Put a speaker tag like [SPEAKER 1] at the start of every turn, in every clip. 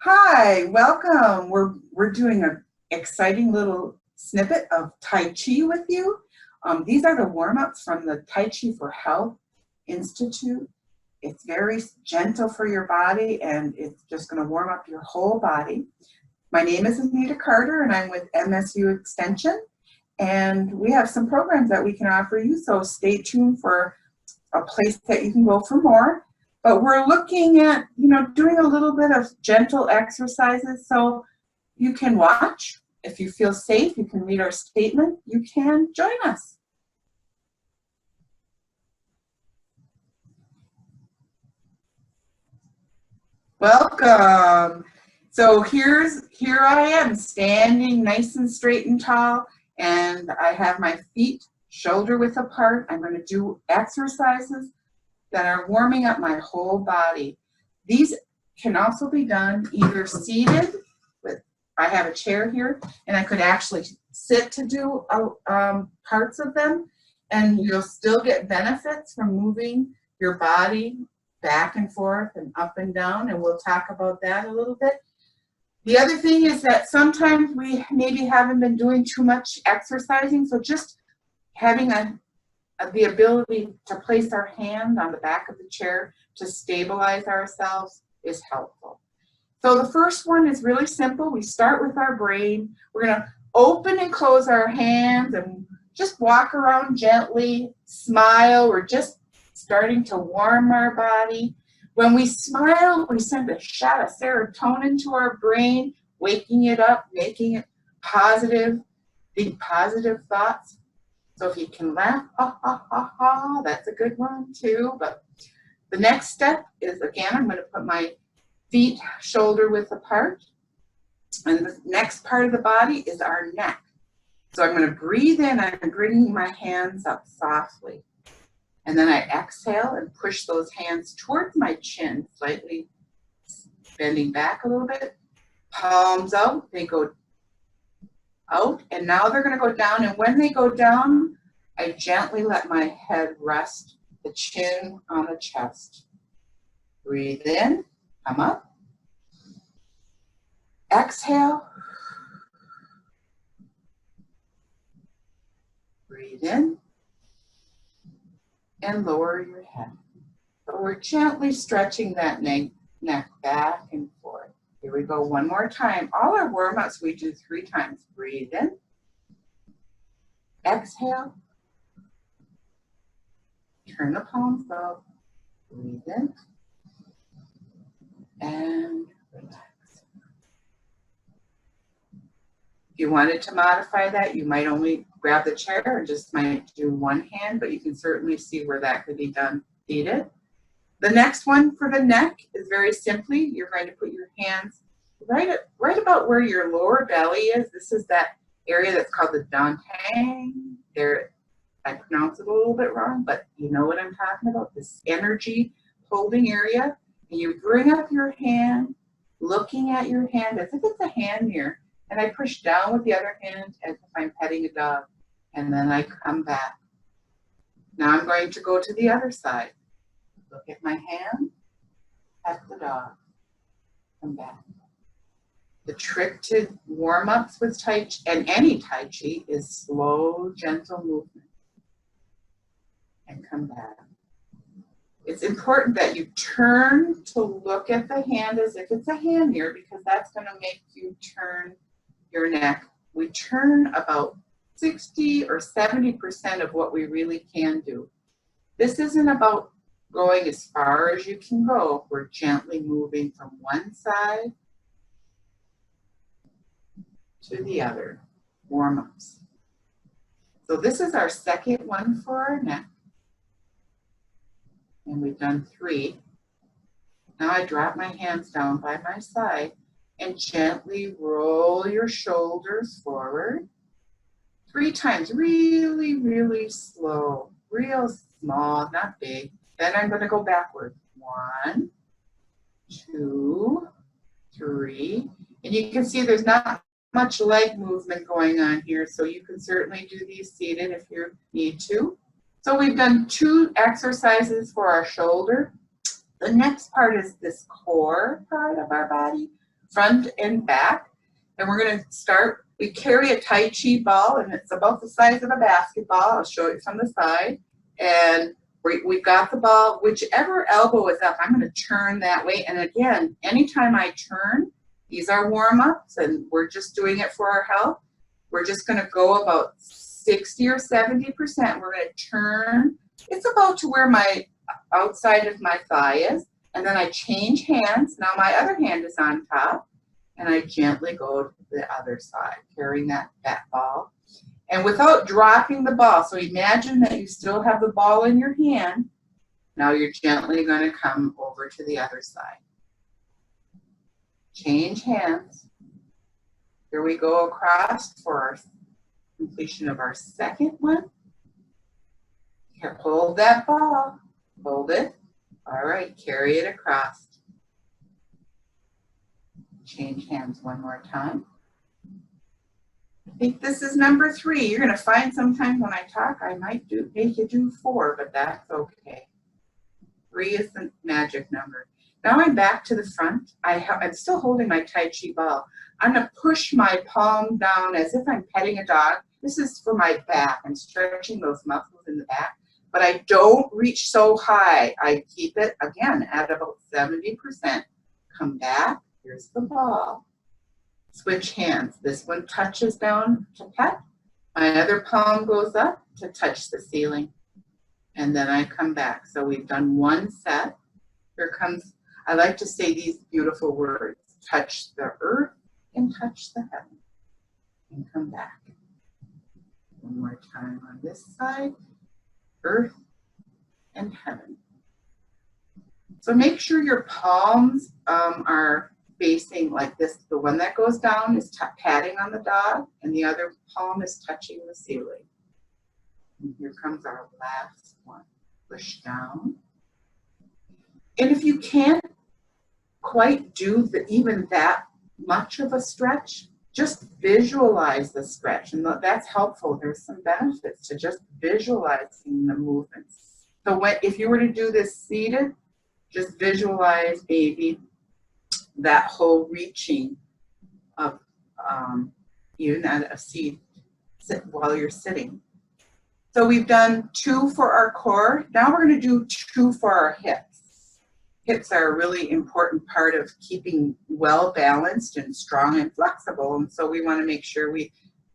[SPEAKER 1] Hi, welcome. We're doing an exciting little snippet of Tai Chi with you. These are the warm-ups from the Tai Chi for Health Institute. It's very gentle for your body and it's just going to warm up your whole body. My name is Anita Carter and I'm with MSU Extension, and we have some programs that we can offer you, so stay tuned for a place that you can go for more. But we're looking at, doing a little bit of gentle exercises so you can watch. If you feel safe, you can read our statement. You can join us. Welcome. So here I am standing nice and straight and tall, and I have my feet shoulder width apart. I'm going to do exercises that are warming up my whole body. These can also be done either seated I have a chair here, and I could actually sit to do parts of them, and you'll still get benefits from moving your body back and forth and up and down, and we'll talk about that a little bit. The other thing is that sometimes we maybe haven't been doing too much exercising, so just having the ability to place our hand on the back of the chair to stabilize ourselves is helpful. So the first one is really simple. We start with our brain. We're going to open and close our hands and just walk around gently, smile. We're just starting to warm our body. When we smile, we send a shot of serotonin to our brain, waking it up, making it positive, think positive thoughts. So if you can laugh, ha, ha, ha, ha, that's a good one too. But the next step is, again, I'm going to put my feet shoulder width apart. And the next part of the body is our neck. So I'm going to breathe in. I'm bringing my hands up softly. And then I exhale and push those hands towards my chin, slightly bending back a little bit. Palms out. They go out, and now they're going to go down, and when they go down, I gently let my head rest, the chin on the chest. Breathe in, come up. Exhale. Breathe in and lower your head. So we're gently stretching that neck back and forth. Here we go, one more time. All our warm-ups we do 3 times. Breathe in. Exhale. Turn the palms out. Breathe in. And relax. If you wanted to modify that, you might only grab the chair and just might do one hand, but you can certainly see where that could be done seated. The next one for the neck is very simply, you're going to put your hands right about where your lower belly is. This is that area that's called the dantang. There, I pronounce it a little bit wrong, but you know what I'm talking about, this energy holding area. And you bring up your hand, looking at your hand as if it's a hand mirror, and I push down with the other hand as if I'm petting a dog, and then I come back. Now I'm going to go to the other side. Look at my hand, pet the dog, come back. The trick to warm-ups with Tai Chi, and any Tai Chi, is slow, gentle movement. And come back. It's important that you turn to look at the hand as if it's a hand mirror, because that's going to make you turn your neck. We turn about 60 or 70% of what we really can do. This isn't about going as far as you can go. We're gently moving from one side to the other. Warm-ups. So this is our second one for our neck. And we've done 3. Now I drop my hands down by my side and gently roll your shoulders forward 3 times, really, really slow, real small, not big. Then I'm going to go backward. 1, 2, 3. And you can see there's not much leg movement going on here, so you can certainly do these seated if you need to. So we've done 2 exercises for our shoulder. The next part is this core part of our body. front and back. And we're going to start, we carry a Tai Chi ball, and it's about the size of a basketball. I'll show you from the side. And we've got the ball, whichever elbow is up, I'm going to turn that way. And again, anytime I turn, these are warm-ups, and we're just doing it for our health. We're just going to go about 60 or 70%. We're going to turn. It's about to where my outside of my thigh is. And then I change hands. Now my other hand is on top. And I gently go to the other side, carrying that ball. And without dropping the ball, so imagine that you still have the ball in your hand. Now you're gently going to come over to the other side. Change hands. Here we go across for our completion of our second one. Here, hold that ball. Hold it. All right, carry it across. Change hands one more time. I think this is number 3. You're going to find sometimes when I talk, I might make you do 4, but that's okay. 3 is the magic number. Now I'm back to the front. I'm still holding my Tai Chi ball. I'm going to push my palm down as if I'm petting a dog. This is for my back. I'm stretching those muscles in the back, but I don't reach so high. I keep it, again, at about 70%. Come back. Here's the ball. Switch hands. This one touches down to pet. My other palm goes up to touch the ceiling. And then I come back. So we've done one set. Here comes, I like to say these beautiful words. Touch the earth and touch the heaven. And come back. One more time on this side. Earth and heaven. So make sure your palms are facing like this. The one that goes down is patting on the dog, and the other palm is touching the ceiling. And here comes our last one. Push down. And if you can't quite do even that much of a stretch, just visualize the stretch, and that's helpful. There's some benefits to just visualizing the movements. So if you were to do this seated, just visualize maybe that whole reaching of even at a seat while you're sitting. So we've done 2 for our core. Now we're going to do 2 for our hips. Hips are a really important part of keeping well balanced and strong and flexible. And so we want to make sure we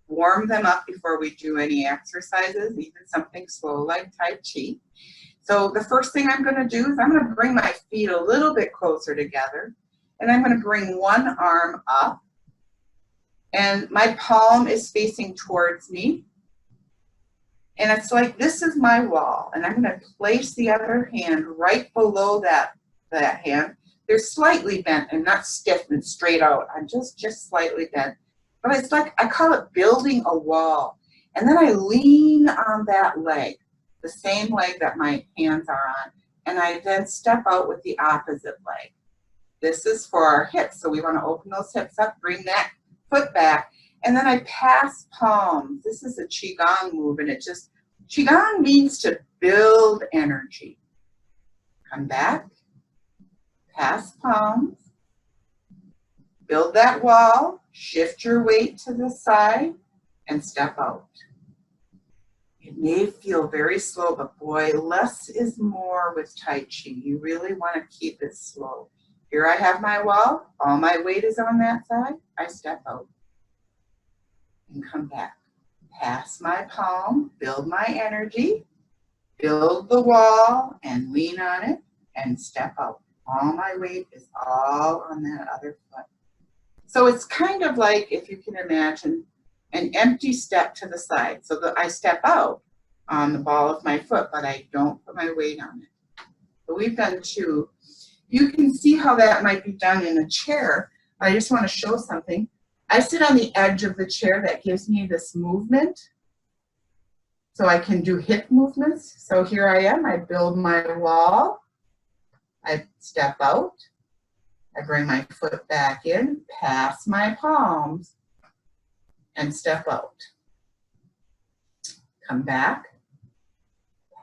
[SPEAKER 1] warm them up before we do any exercises, even something slow like Tai Chi. So the first thing I'm going to do is I'm going to bring my feet a little bit closer together. And I'm going to bring one arm up, and my palm is facing towards me. And it's like this is my wall, and I'm going to place the other hand right below that hand. They're slightly bent and not stiff and straight out. I'm just slightly bent. But it's like, I call it building a wall. And then I lean on that leg, the same leg that my hands are on, and I then step out with the opposite leg. This is for our hips, so we want to open those hips up, bring that foot back, and then I pass palms. This is a Qigong move, and Qigong means to build energy. Come back, pass palms, build that wall, shift your weight to the side, and step out. It may feel very slow, but boy, less is more with Tai Chi. You really want to keep it slow. Here I have my wall, all my weight is on that side, I step out and come back. Pass my palm, build my energy, build the wall and lean on it and step out. All my weight is all on that other foot. So it's kind of like, if you can imagine, an empty step to the side. So that I step out on the ball of my foot, but I don't put my weight on it. So we've done 2. You can see how that might be done in a chair. I just want to show something. I sit on the edge of the chair. That gives me this movement. So I can do hip movements. So here I am. I build my wall. I step out. I bring my foot back in, pass my palms, and step out. Come back,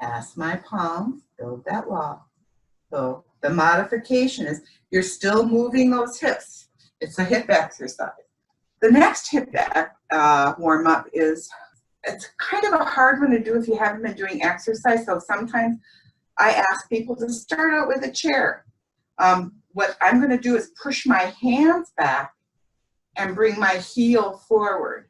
[SPEAKER 1] pass my palms, build that wall. So the modification is you're still moving those hips. It's a hip exercise. The next hip warm up is, it's kind of a hard one to do if you haven't been doing exercise. So sometimes I ask people to start out with a chair. What I'm going to do is push my hands back and bring my heel forward.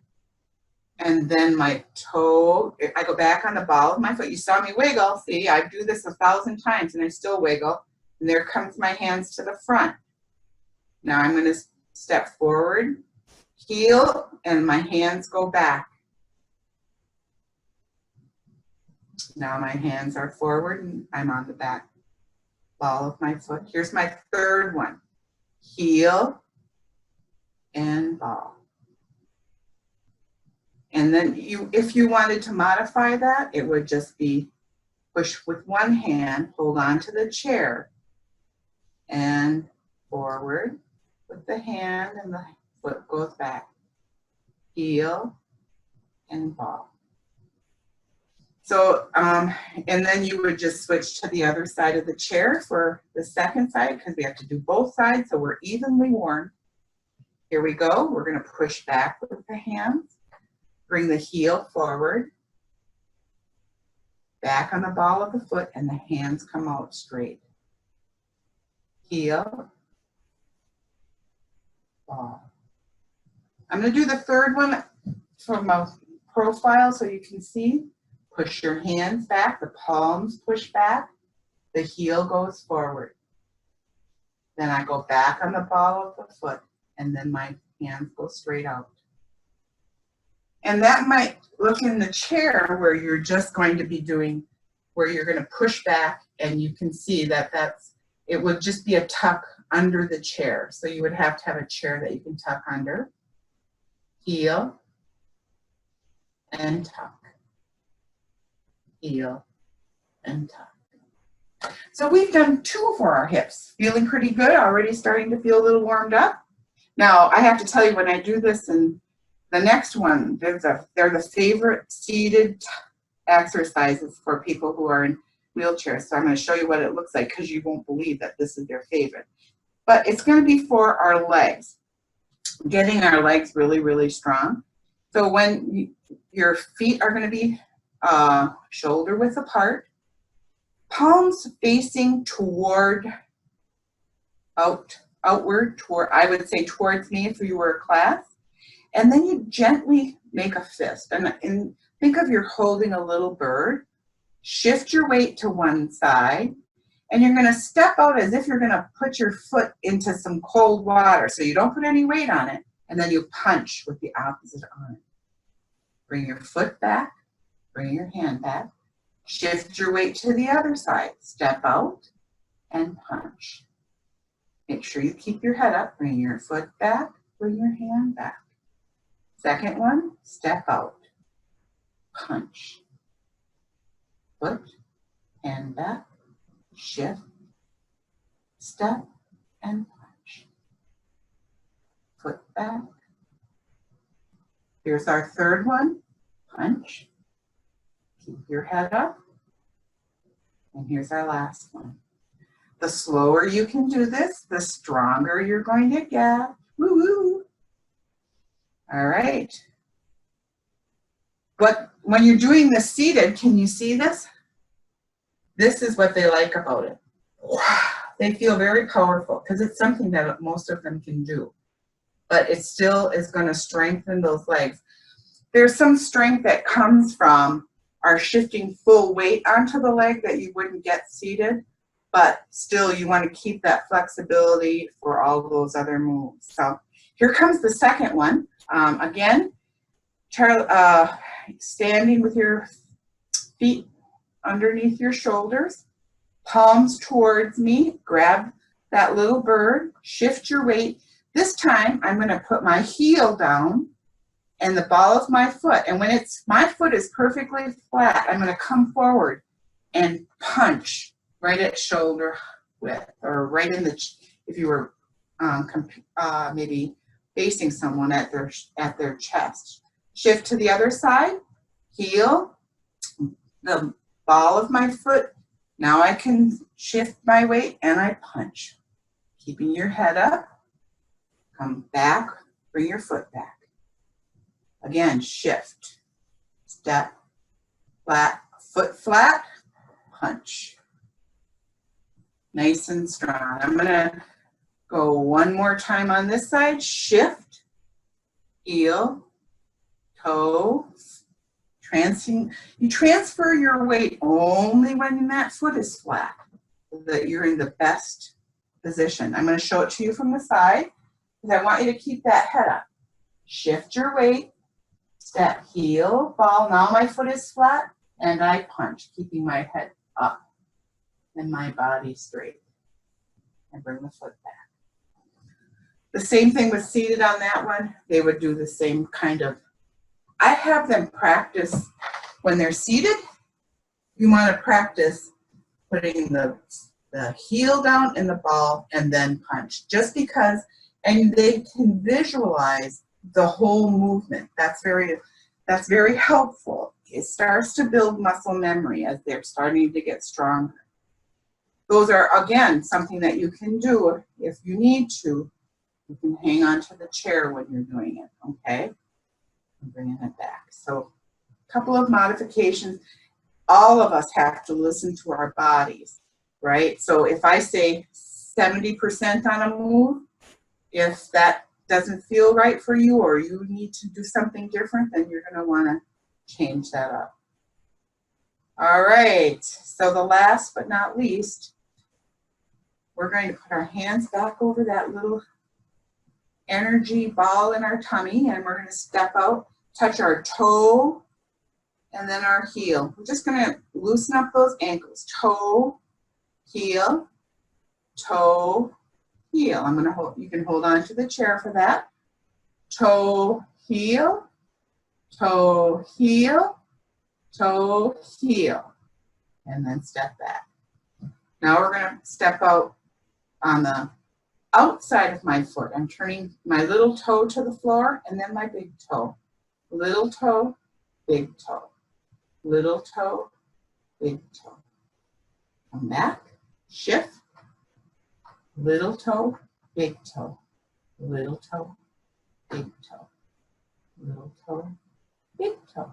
[SPEAKER 1] And then my toe, I go back on the ball of my foot. You saw me wiggle. See, I do this 1,000 times and I still wiggle. And there comes my hands to the front. Now I'm going to step forward, heel, and my hands go back. Now my hands are forward and I'm on the back ball of my foot. Here's my third one. Heel and ball. And then if you wanted to modify that, it would just be push with one hand, hold on to the chair, and forward with the hand and the foot goes back. Heel and ball. So, and then you would just switch to the other side of the chair for the second side, because we have to do both sides so we're evenly warmed. Here we go. We're going to push back with the hands. Bring the heel forward. Back on the ball of the foot, and the hands come out straight. Heel. Ball. I'm going to do the third one from a profile so you can see. Push your hands back, the palms push back, the heel goes forward. Then I go back on the ball of the foot, and then my hands go straight out. And that might look in the chair where you're just going to be doing, where you're going to push back, and you can see that it would just be a tuck under the chair. So you would have to have a chair that you can tuck under. Heel and tuck. Heel and tuck. So we've done 2 for our hips. Feeling pretty good, already starting to feel a little warmed up. Now I have to tell you, when I do this and the next one, they're the favorite seated exercises for people who are in wheelchairs. So I'm going to show you what it looks like, because you won't believe that this is their favorite. But it's going to be for our legs, getting our legs really, really strong. So when your feet are going to be shoulder width apart, palms facing outward toward, I would say towards me if you were a class. And then you gently make a fist. And think of you're holding a little bird. Shift your weight to one side. And you're going to step out as if you're going to put your foot into some cold water. So you don't put any weight on it. And then you punch with the opposite arm. Bring your foot back. Bring your hand back. Shift your weight to the other side. Step out and punch. Make sure you keep your head up. Bring your foot back. Bring your hand back. Second one, step out. Punch. Foot, hand back. Shift. Step and punch. Foot back. Here's our third one. Punch. Keep your head up. And here's our last one. The slower you can do this, the stronger you're going to get. Woo-woo. All right. But when you're doing this seated, can you see this? This is what they like about it. They feel very powerful because it's something that most of them can do. But it still is going to strengthen those legs. There's some strength that comes from our shifting full weight onto the leg that you wouldn't get seated, but still you want to keep that flexibility for all those other moves. So here comes the second one. Again, standing with your feet underneath your shoulders, palms towards me, grab that little bird, shift your weight. This time I'm going to put my heel down and the ball of my foot, and when my foot is perfectly flat, I'm going to come forward and punch right at shoulder width, or right in the, if you were maybe facing someone at their chest. Shift to the other side, heel, the ball of my foot. Now I can shift my weight and I punch. Keeping your head up, Come back, bring your foot back. Again, shift, step, flat, foot flat, punch. Nice and strong. I'm gonna go one more time on this side. Shift, heel, toe. You transfer your weight only when that foot is flat, so that you're in the best position. I'm going to show it to you from the side because I want you to keep that head up. Shift your weight, step, heel, ball. Now my foot is flat and I punch, keeping my head up and my body straight. And bring the foot back. The same thing with seated on that one. They would do the same kind of, I have them practice when they're seated. You want to practice putting the heel down in the ball and then punch, just because, and they can visualize the whole movement. That's very helpful. It starts to build muscle memory as they're starting to get stronger. Those are, again, something that you can do if you need to. You can hang on to the chair when you're doing it, okay? And bringing it back. So a couple of modifications. All of us have to listen to our bodies, right? So if I say 70% on a move, if that doesn't feel right for you or you need to do something different, then you're going to want to change that up. All right, so the last but not least, we're going to put our hands back over that little energy ball in our tummy, and we're going to step out, touch our toe, and then our heel. We're just going to loosen up those ankles. Toe, heel, toe, heel. I'm going to hold, you can hold on to the chair for that. Toe, heel, toe, heel, toe, heel, and then step back. Now we're going to step out on the outside of my foot. I'm turning my little toe to the floor and then my big toe. Little toe, big toe. Little toe, big toe. Come back, shift. Little toe, big toe. Little toe, big toe. Little toe, big toe.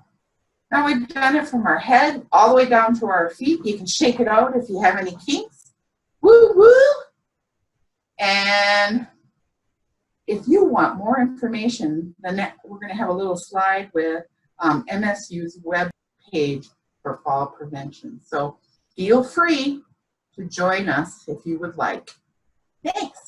[SPEAKER 1] Now we've done it from our head all the way down to our feet. You can shake it out if you have any kinks. Woo, woo. And if you want more information, then we're going to have a little slide with MSU's web page for fall prevention. So feel free to join us if you would like. Thanks.